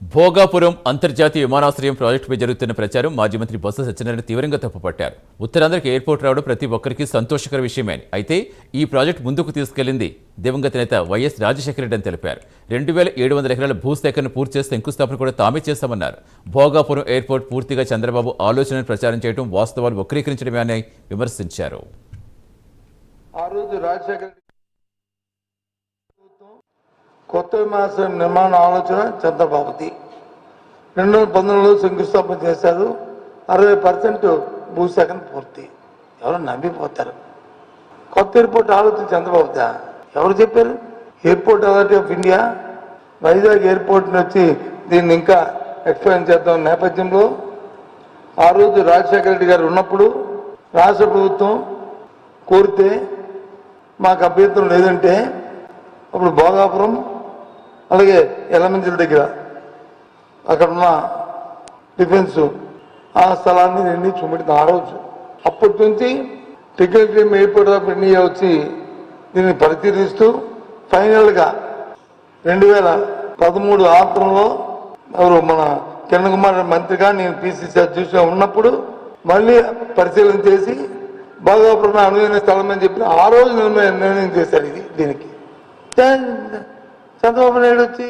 భోగాపురం అంతర్జాతీయ విమానాశ్రయం ప్రాజెక్టుపై జరుగుతున్న ప్రచారం మాజీ మంత్రి బొత్స సత్యనారాయణ తీవ్రంగా తప్పుపట్టారు. ఉత్తరాంధ్రకి ఎయిర్పోర్ట్ రావడం ప్రతి ఒక్కరికి సంతోషకర విషయమే. అయితే ఈ ప్రాజెక్టు ముందుకు తీసుకెళ్లింది దివంగత నేత వైఎస్ రాజశేఖర రెడ్డి అని తెలిపారు. 2700 ఎకరాల భూసేకరణ పూర్తి చేసి శంకుస్థాపన కూడా తామే చేస్తామన్నారు. భోగాపురం ఎయిర్పోర్ట్ పూర్తిగా చంద్రబాబు ఆలోచనను ప్రచారం చేయడం వాస్తవాలు వక్రీకరించడమే అని విమర్శించారు. కొత్త విమానాశ్రయం నిర్మాణ ఆలోచన చంద్రబాబుది. 2019లో శంకుస్థాపన చేశారు. 60% భూసేకరణ పూర్తి. ఎవరు నమ్మిపోతారు? కొత్త ఎయిర్పోర్ట్ ఆలోచన చంద్రబాబుదా? ఎవరు చెప్పారు? Airport authority of India Vizag ఎయిర్పోర్ట్ని వచ్చి దీన్ని ఇంకా ఎక్స్పాండ్ చేద్దాం నేపథ్యంలో ఆ రోజు రాజశేఖర రెడ్డి గారు ఉన్నప్పుడు రాష్ట్ర ప్రభుత్వం కోరితే మాకు అభ్యంతరం లేదంటే అప్పుడు భోగాపురం అలాగే ఎలమంచిల దగ్గర అక్కడ ఉన్న డిఫెన్స్ ఆ స్థలాన్ని నిండి చూపెట్టిన ఆ రోజు. అప్పటి నుంచి టెక్నికల్ ఎయిర్పోర్ట్ ఆఫ్ ఇండియా వచ్చి దీన్ని పరిశీలిస్తూ ఫైనల్గా 2013 ఆంధ్రంలో ఎవరు మన కిరణ్ కుమార్ మంత్రిగా నేను పిసిసి అధ్యక్షుడిగా ఉన్నప్పుడు మళ్ళీ పరిశీలన చేసి భోగాపురం అనువైన స్థలం అని చెప్పి ఆ రోజు నిర్ణయం చేశారు. దీనికి చంద్రబాబు నాయుడు వచ్చి